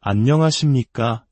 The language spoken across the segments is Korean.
안녕하십니까?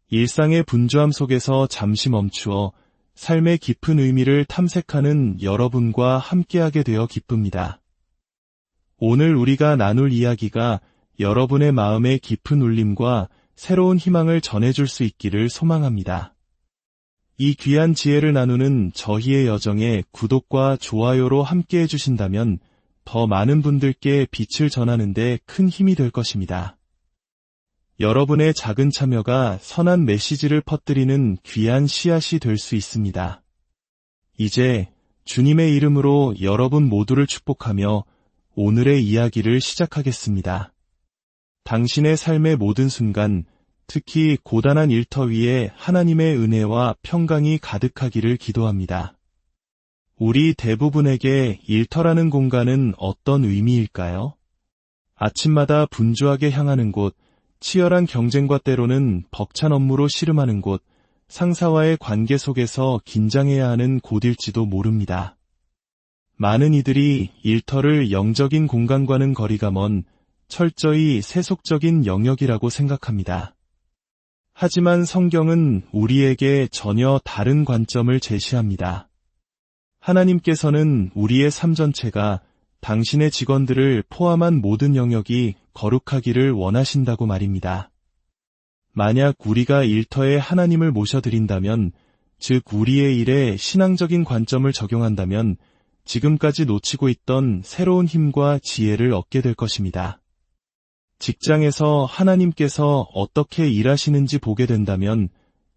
일상의 분주함 속에서 잠시 멈추어 삶의 깊은 의미를 탐색하는 여러분과 함께하게 되어 기쁩니다. 오늘 우리가 나눌 이야기가 여러분의 마음의 깊은 울림과 새로운 희망을 전해줄 수 있기를 소망합니다. 이 귀한 지혜를 나누는 저희의 여정에 구독과 좋아요로 함께해 주신다면 더 많은 분들께 빛을 전하는 데 큰 힘이 될 것입니다. 여러분의 작은 참여가 선한 메시지를 퍼뜨리는 귀한 씨앗이 될 수 있습니다. 이제 주님의 이름으로 여러분 모두를 축복하며 오늘의 이야기를 시작하겠습니다. 당신의 삶의 모든 순간, 특히 고단한 일터 위에 하나님의 은혜와 평강이 가득하기를 기도합니다. 우리 대부분에게 일터라는 공간은 어떤 의미일까요? 아침마다 분주하게 향하는 곳, 치열한 경쟁과 때로는 벅찬 업무로 씨름하는 곳, 상사와의 관계 속에서 긴장해야 하는 곳일지도 모릅니다. 많은 이들이 일터를 영적인 공간과는 거리가 먼 철저히 세속적인 영역이라고 생각합니다. 하지만 성경은 우리에게 전혀 다른 관점을 제시합니다. 하나님께서는 우리의 삶 전체가 당신의 직원들을 포함한 모든 영역이 거룩하기를 원하신다고 말입니다. 만약 우리가 일터에 하나님을 모셔드린다면, 즉 우리의 일에 신앙적인 관점을 적용한다면 지금까지 놓치고 있던 새로운 힘과 지혜를 얻게 될 것입니다. 직장에서 하나님께서 어떻게 일하시는지 보게 된다면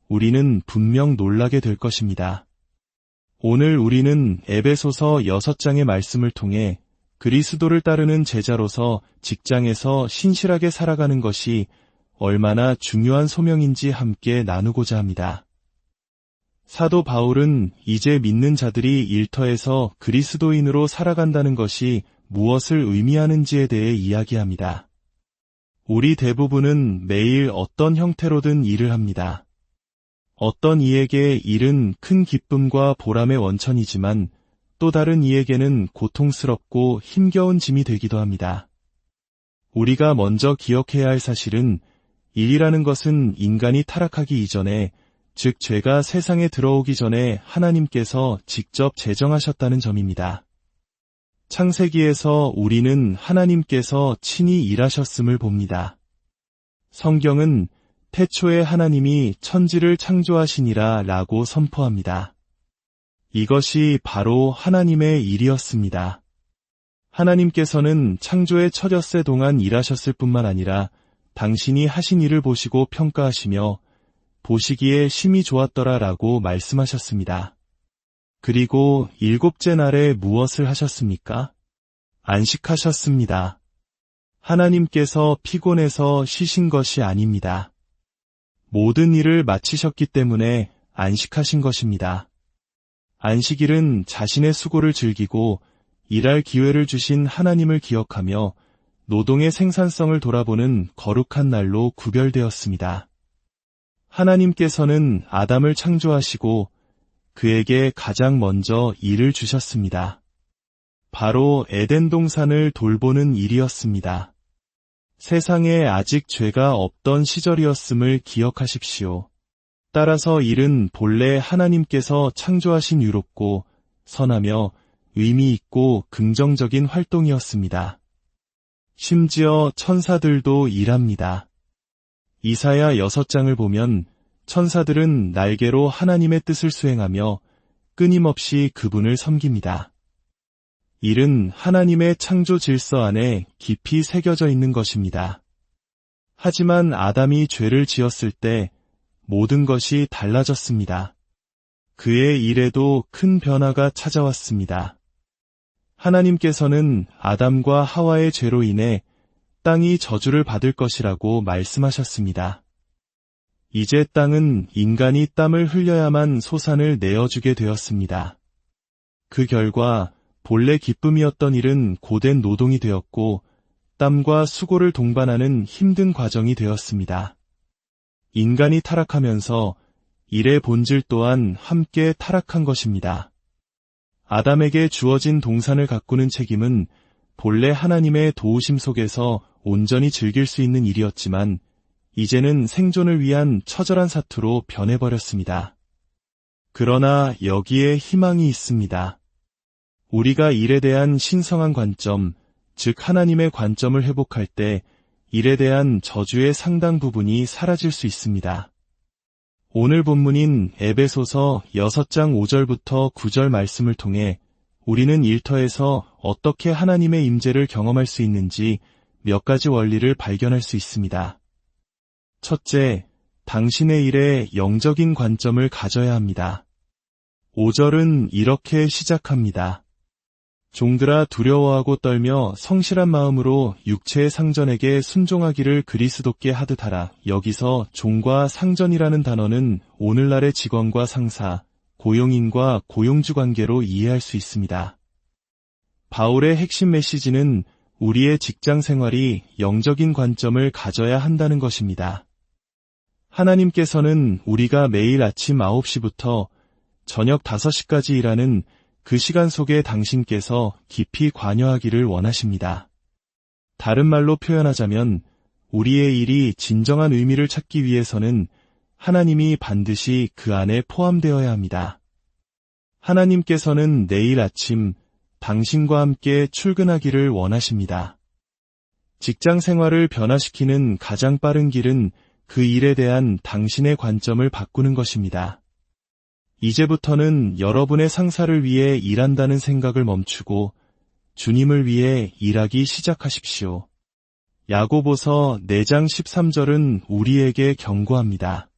우리는 분명 놀라게 될 것입니다. 오늘 우리는 에베소서 6장의 말씀을 통해 그리스도를 따르는 제자로서 직장에서 신실하게 살아가는 것이 얼마나 중요한 소명인지 함께 나누고자 합니다. 사도 바울은 이제 믿는 자들이 일터에서 그리스도인으로 살아간다는 것이 무엇을 의미하는지에 대해 이야기합니다. 우리 대부분은 매일 어떤 형태로든 일을 합니다. 어떤 이에게 일은 큰 기쁨과 보람의 원천이지만 또 다른 이에게는 고통스럽고 힘겨운 짐이 되기도 합니다. 우리가 먼저 기억해야 할 사실은 일이라는 것은 인간이 타락하기 이전에, 즉 죄가 세상에 들어오기 전에 하나님께서 직접 제정하셨다는 점입니다. 창세기에서 우리는 하나님께서 친히 일하셨음을 봅니다. 성경은 태초에 하나님이 천지를 창조하시니라 라고 선포합니다. 이것이 바로 하나님의 일이었습니다. 하나님께서는 창조의 첫 엿새 동안 일하셨을 뿐만 아니라 당신이 하신 일을 보시고 평가하시며 보시기에 심히 좋았더라 라고 말씀하셨습니다. 그리고 일곱째 날에 무엇을 하셨습니까? 안식하셨습니다. 하나님께서 피곤해서 쉬신 것이 아닙니다. 모든 일을 마치셨기 때문에 안식하신 것입니다. 안식일은 자신의 수고를 즐기고 일할 기회를 주신 하나님을 기억하며 노동의 생산성을 돌아보는 거룩한 날로 구별되었습니다. 하나님께서는 아담을 창조하시고 그에게 가장 먼저 일을 주셨습니다. 바로 에덴 동산을 돌보는 일이었습니다. 세상에 아직 죄가 없던 시절이었음을 기억하십시오. 따라서 일은 본래 하나님께서 창조하신 유롭고 선하며 의미 있고 긍정적인 활동이었습니다. 심지어 천사들도 일합니다. 이사야 6장을 보면 천사들은 날개로 하나님의 뜻을 수행하며 끊임없이 그분을 섬깁니다. 일은 하나님의 창조 질서 안에 깊이 새겨져 있는 것입니다. 하지만 아담이 죄를 지었을 때 모든 것이 달라졌습니다. 그의 일에도 큰 변화가 찾아왔습니다. 하나님께서는 아담과 하와의 죄로 인해 땅이 저주를 받을 것이라고 말씀하셨습니다. 이제 땅은 인간이 땀을 흘려야만 소산을 내어주게 되었습니다. 그 결과 본래 기쁨이었던 일은 고된 노동이 되었고 땀과 수고를 동반하는 힘든 과정이 되었습니다. 인간이 타락하면서 일의 본질 또한 함께 타락한 것입니다. 아담에게 주어진 동산을 가꾸는 책임은 본래 하나님의 도우심 속에서 온전히 즐길 수 있는 일이었지만 이제는 생존을 위한 처절한 사투로 변해버렸습니다. 그러나 여기에 희망이 있습니다. 우리가 일에 대한 신성한 관점, 즉 하나님의 관점을 회복할 때 일에 대한 저주의 상당 부분이 사라질 수 있습니다. 오늘 본문인 에베소서 6장 5절부터 9절 말씀을 통해 우리는 일터에서 어떻게 하나님의 임재를 경험할 수 있는지 몇 가지 원리를 발견할 수 있습니다. 첫째, 당신의 일에 영적인 관점을 가져야 합니다. 5절은 이렇게 시작합니다. 종들아 두려워하고 떨며 성실한 마음으로 육체의 상전에게 순종하기를 그리스도께 하듯 하라. 여기서 종과 상전이라는 단어는 오늘날의 직원과 상사, 고용인과 고용주 관계로 이해할 수 있습니다. 바울의 핵심 메시지는 우리의 직장 생활이 영적인 관점을 가져야 한다는 것입니다. 하나님께서는 우리가 매일 아침 9시부터 저녁 5시까지 일하는 그 시간 속에 당신께서 깊이 관여하기를 원하십니다. 다른 말로 표현하자면 우리의 일이 진정한 의미를 찾기 위해서는 하나님이 반드시 그 안에 포함되어야 합니다. 하나님께서는 내일 아침 당신과 함께 출근하기를 원하십니다. 직장 생활을 변화시키는 가장 빠른 길은 그 일에 대한 당신의 관점을 바꾸는 것입니다. 이제부터는 여러분의 상사를 위해 일한다는 생각을 멈추고 주님을 위해 일하기 시작하십시오. 야고보서 4장 13절은 우리에게 경고합니다.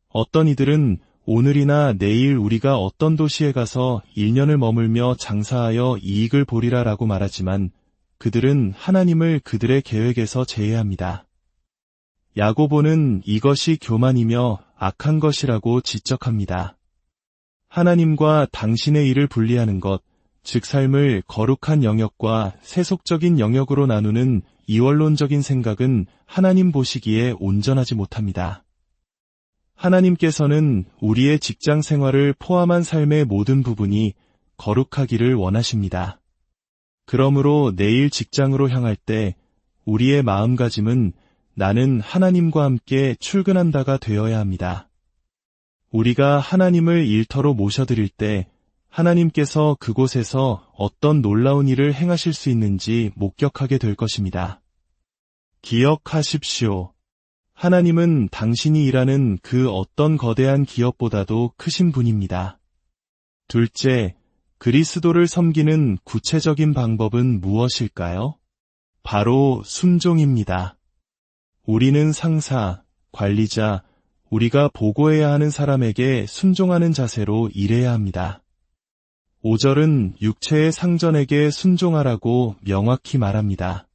어떤 이들은 오늘이나 내일 우리가 어떤 도시에 가서 1년을 머물며 장사하여 이익을 보리라 라고 말하지만 그들은 하나님을 그들의 계획에서 제외합니다. 야고보는 이것이 교만이며 악한 것이라고 지적합니다. 하나님과 당신의 일을 분리하는 것, 즉 삶을 거룩한 영역과 세속적인 영역으로 나누는 이원론적인 생각은 하나님 보시기에 온전하지 못합니다. 하나님께서는 우리의 직장 생활을 포함한 삶의 모든 부분이 거룩하기를 원하십니다. 그러므로 내일 직장으로 향할 때 우리의 마음가짐은 나는 하나님과 함께 출근한다가 되어야 합니다. 우리가 하나님을 일터로 모셔드릴 때 하나님께서 그곳에서 어떤 놀라운 일을 행하실 수 있는지 목격하게 될 것입니다. 기억하십시오. 하나님은 당신이 일하는 그 어떤 거대한 기업보다도 크신 분입니다. 둘째, 그리스도를 섬기는 구체적인 방법은 무엇일까요? 바로 순종입니다. 우리는 상사, 관리자, 우리가 보고해야 하는 사람에게 순종하는 자세로 일해야 합니다. 5절은 육체의 상전에게 순종하라고 명확히 말합니다.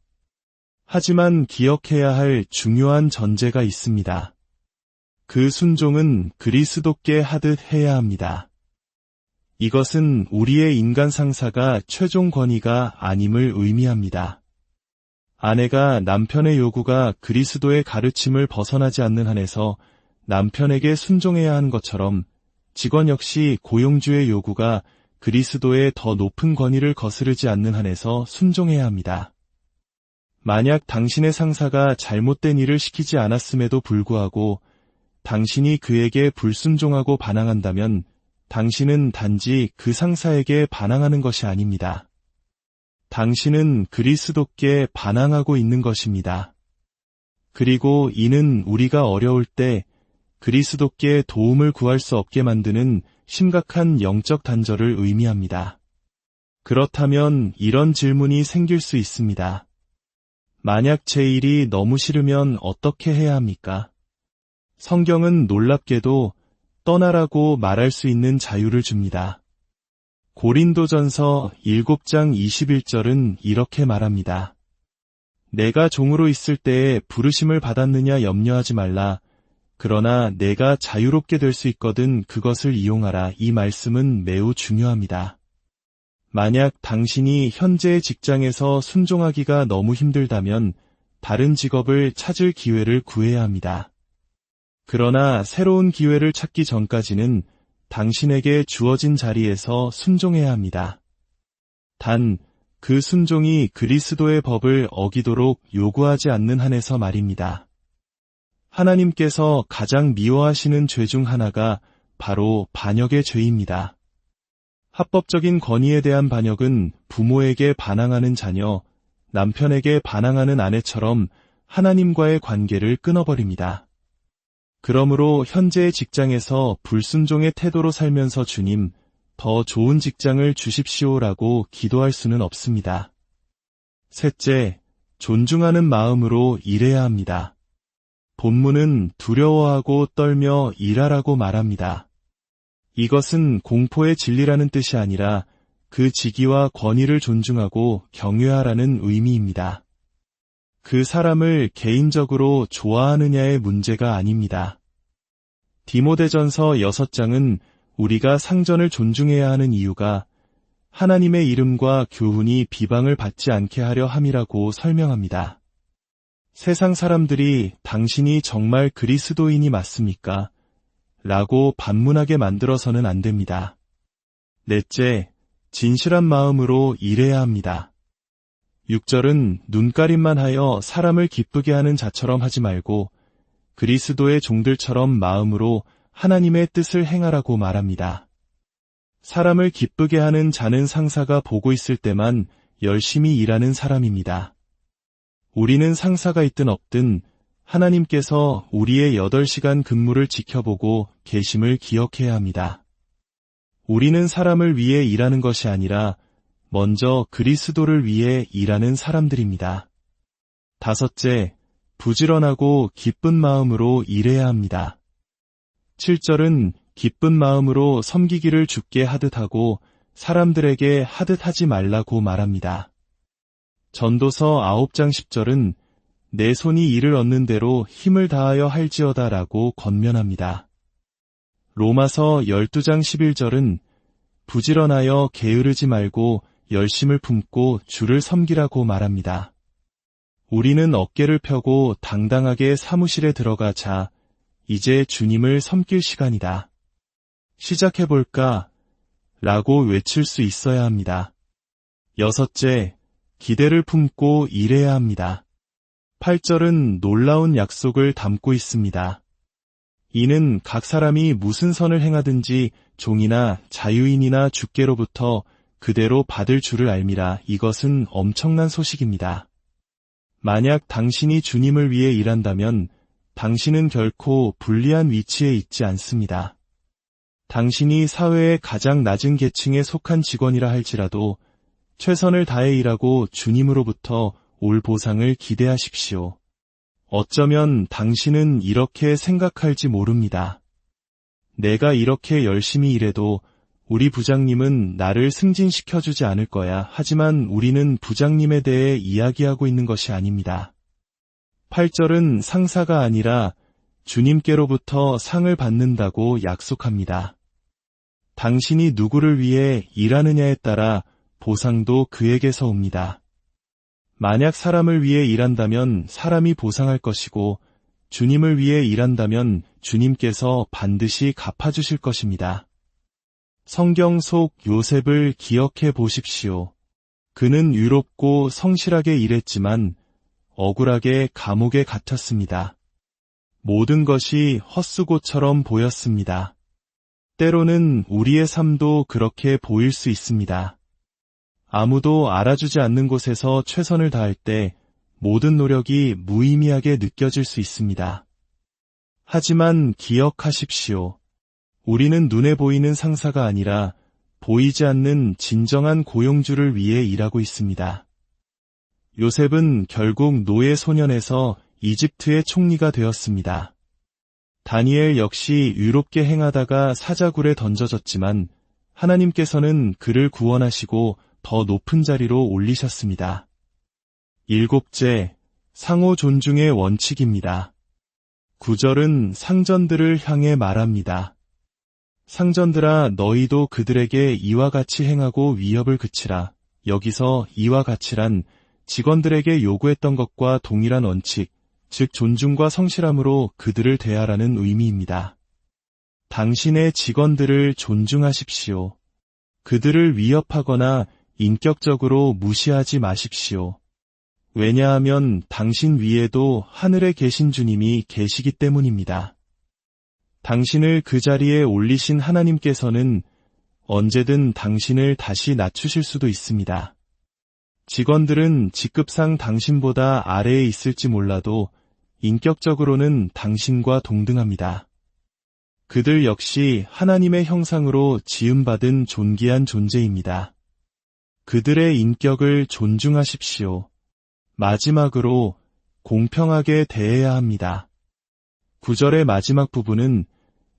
하지만 기억해야 할 중요한 전제가 있습니다. 그 순종은 그리스도께 하듯 해야 합니다. 이것은 우리의 인간 상사가 최종 권위가 아님을 의미합니다. 아내가 남편의 요구가 그리스도의 가르침을 벗어나지 않는 한에서 남편에게 순종해야 하는 것처럼 직원 역시 고용주의 요구가 그리스도의 더 높은 권위를 거스르지 않는 한에서 순종해야 합니다. 만약 당신의 상사가 잘못된 일을 시키지 않았음에도 불구하고 당신이 그에게 불순종하고 반항한다면 당신은 단지 그 상사에게 반항하는 것이 아닙니다. 당신은 그리스도께 반항하고 있는 것입니다. 그리고 이는 우리가 어려울 때 그리스도께 도움을 구할 수 없게 만드는 심각한 영적 단절을 의미합니다. 그렇다면 이런 질문이 생길 수 있습니다. 만약 제 일이 너무 싫으면 어떻게 해야 합니까? 성경은 놀랍게도 떠나라고 말할 수 있는 자유를 줍니다. 고린도전서 7장 21절은 이렇게 말합니다. 내가 종으로 있을 때에 부르심을 받았느냐 염려하지 말라. 그러나 내가 자유롭게 될 수 있거든 그것을 이용하라. 이 말씀은 매우 중요합니다. 만약 당신이 현재의 직장에서 순종하기가 너무 힘들다면 다른 직업을 찾을 기회를 구해야 합니다. 그러나 새로운 기회를 찾기 전까지는 당신에게 주어진 자리에서 순종해야 합니다. 단, 그 순종이 그리스도의 법을 어기도록 요구하지 않는 한에서 말입니다. 하나님께서 가장 미워하시는 죄 중 하나가 바로 반역의 죄입니다. 합법적인 권위에 대한 반역은 부모에게 반항하는 자녀, 남편에게 반항하는 아내처럼 하나님과의 관계를 끊어버립니다. 그러므로 현재의 직장에서 불순종의 태도로 살면서 주님, 더 좋은 직장을 주십시오라고 기도할 수는 없습니다. 셋째, 존중하는 마음으로 일해야 합니다. 본문은 두려워하고 떨며 일하라고 말합니다. 이것은 공포의 진리라는 뜻이 아니라 그 직위와 권위를 존중하고 경외하라는 의미입니다. 그 사람을 개인적으로 좋아하느냐의 문제가 아닙니다. 디모데전서 6장은 우리가 상전을 존중해야 하는 이유가 하나님의 이름과 교훈이 비방을 받지 않게 하려 함이라고 설명합니다. 세상 사람들이 당신이 정말 그리스도인이 맞습니까? 라고 반문하게 만들어서는 안 됩니다. 넷째, 진실한 마음으로 일해야 합니다. 6절은 눈가림만 하여 사람을 기쁘게 하는 자처럼 하지 말고 그리스도의 종들처럼 마음으로 하나님의 뜻을 행하라고 말합니다. 사람을 기쁘게 하는 자는 상사가 보고 있을 때만 열심히 일하는 사람입니다. 우리는 상사가 있든 없든 하나님께서 우리의 8시간 근무를 지켜보고 계심을 기억해야 합니다. 우리는 사람을 위해 일하는 것이 아니라 먼저 그리스도를 위해 일하는 사람들입니다. 다섯째, 부지런하고 기쁜 마음으로 일해야 합니다. 7절은 기쁜 마음으로 섬기기를 주께 하듯 하고 사람들에게 하듯 하지 말라고 말합니다. 전도서 9장 10절은 내 손이 이를 얻는 대로 힘을 다하여 할지어다 라고 권면합니다. 로마서 12장 11절은 부지런하여 게으르지 말고 열심을 품고 주를 섬기라고 말합니다. 우리는 어깨를 펴고 당당하게 사무실에 들어가자 이제 주님을 섬길 시간이다. 시작해볼까? 라고 외칠 수 있어야 합니다. 여섯째, 기대를 품고 일해야 합니다. 8절은 놀라운 약속을 담고 있습니다. 이는 각 사람이 무슨 선을 행하든지 종이나 자유인이나 주께로부터 그대로 받을 줄을 알미라. 이것은 엄청난 소식입니다. 만약 당신이 주님을 위해 일한다면 당신은 결코 불리한 위치에 있지 않습니다. 당신이 사회의 가장 낮은 계층에 속한 직원이라 할지라도 최선을 다해 일하고 주님으로부터 올 보상을 기대하십시오. 어쩌면 당신은 이렇게 생각할지 모릅니다. 내가 이렇게 열심히 일해도 우리 부장님은 나를 승진시켜주지 않을 거야. 하지만 우리는 부장님에 대해 이야기하고 있는 것이 아닙니다. 8절은 상사가 아니라 주님께로부터 상을 받는다고 약속합니다. 당신이 누구를 위해 일하느냐에 따라 보상도 그에게서 옵니다. 만약 사람을 위해 일한다면 사람이 보상할 것이고 주님을 위해 일한다면 주님께서 반드시 갚아주실 것입니다. 성경 속 요셉을 기억해 보십시오. 그는 유롭고 성실하게 일했지만 억울하게 감옥에 갇혔습니다. 모든 것이 헛수고처럼 보였습니다. 때로는 우리의 삶도 그렇게 보일 수 있습니다. 아무도 알아주지 않는 곳에서 최선을 다할 때 모든 노력이 무의미하게 느껴질 수 있습니다. 하지만 기억하십시오. 우리는 눈에 보이는 상사가 아니라 보이지 않는 진정한 고용주를 위해 일하고 있습니다. 요셉은 결국 노예 소년에서 이집트의 총리가 되었습니다. 다니엘 역시 유롭게 행하다가 사자굴에 던져졌지만 하나님께서는 그를 구원하시고 더 높은 자리로 올리셨습니다. 일곱째, 상호 존중의 원칙입니다. 9절은 상전들을 향해 말합니다. 상전들아 너희도 그들에게 이와 같이 행하고 위협을 그치라. 여기서 이와 같이란 직원들에게 요구했던 것과 동일한 원칙, 즉 존중과 성실함으로 그들을 대하라는 의미입니다. 당신의 직원들을 존중하십시오. 그들을 위협하거나 인격적으로 무시하지 마십시오. 왜냐하면 당신 위에도 하늘에 계신 주님이 계시기 때문입니다. 당신을 그 자리에 올리신 하나님께서는 언제든 당신을 다시 낮추실 수도 있습니다. 직원들은 직급상 당신보다 아래에 있을지 몰라도 인격적으로는 당신과 동등합니다. 그들 역시 하나님의 형상으로 지음받은 존귀한 존재입니다. 그들의 인격을 존중하십시오. 마지막으로 공평하게 대해야 합니다. 구절의 마지막 부분은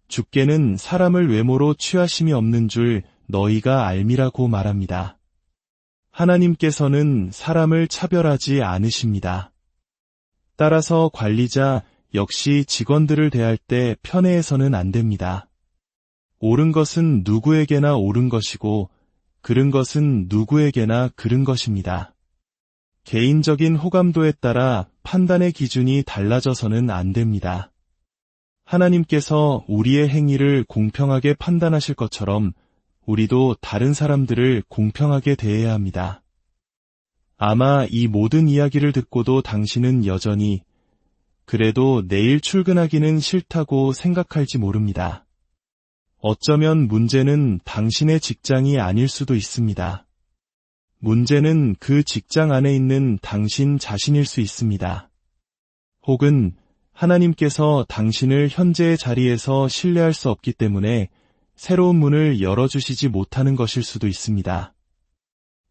주께는 사람을 외모로 취하심이 없는 줄 너희가 알미라고 말합니다. 하나님께서는 사람을 차별하지 않으십니다. 따라서 관리자 역시 직원들을 대할 때 편애해서는 안 됩니다. 옳은 것은 누구에게나 옳은 것이고 그른 것은 누구에게나 그른 것입니다. 개인적인 호감도에 따라 판단의 기준이 달라져서는 안 됩니다. 하나님께서 우리의 행위를 공평하게 판단하실 것처럼 우리도 다른 사람들을 공평하게 대해야 합니다. 아마 이 모든 이야기를 듣고도 당신은 여전히 그래도 내일 출근하기는 싫다고 생각할지 모릅니다. 어쩌면 문제는 당신의 직장이 아닐 수도 있습니다. 문제는 그 직장 안에 있는 당신 자신일 수 있습니다. 혹은 하나님께서 당신을 현재의 자리에서 신뢰할 수 없기 때문에 새로운 문을 열어주시지 못하는 것일 수도 있습니다.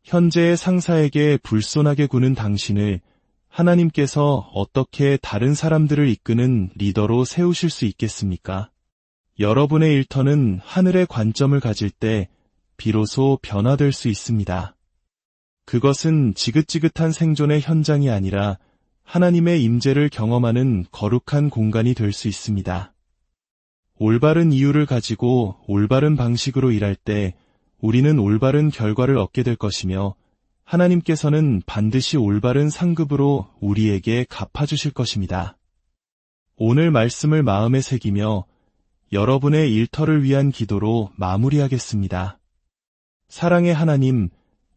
현재의 상사에게 불손하게 구는 당신을 하나님께서 어떻게 다른 사람들을 이끄는 리더로 세우실 수 있겠습니까? 여러분의 일터는 하늘의 관점을 가질 때 비로소 변화될 수 있습니다. 그것은 지긋지긋한 생존의 현장이 아니라 하나님의 임재를 경험하는 거룩한 공간이 될 수 있습니다. 올바른 이유를 가지고 올바른 방식으로 일할 때 우리는 올바른 결과를 얻게 될 것이며 하나님께서는 반드시 올바른 상급으로 우리에게 갚아주실 것입니다. 오늘 말씀을 마음에 새기며 여러분의 일터를 위한 기도로 마무리하겠습니다. 사랑의 하나님,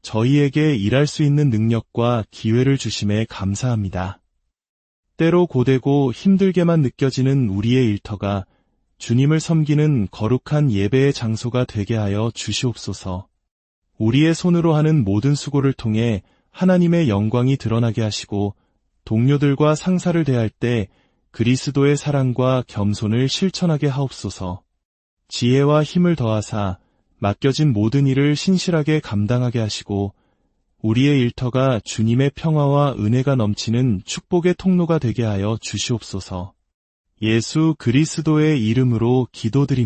저희에게 일할 수 있는 능력과 기회를 주심에 감사합니다. 때로 고되고 힘들게만 느껴지는 우리의 일터가 주님을 섬기는 거룩한 예배의 장소가 되게 하여 주시옵소서. 우리의 손으로 하는 모든 수고를 통해 하나님의 영광이 드러나게 하시고 동료들과 상사를 대할 때 그리스도의 사랑과 겸손을 실천하게 하옵소서. 지혜와 힘을 더하사 맡겨진 모든 일을 신실하게 감당하게 하시고 우리의 일터가 주님의 평화와 은혜가 넘치는 축복의 통로가 되게 하여 주시옵소서. 예수 그리스도의 이름으로 기도드립니다.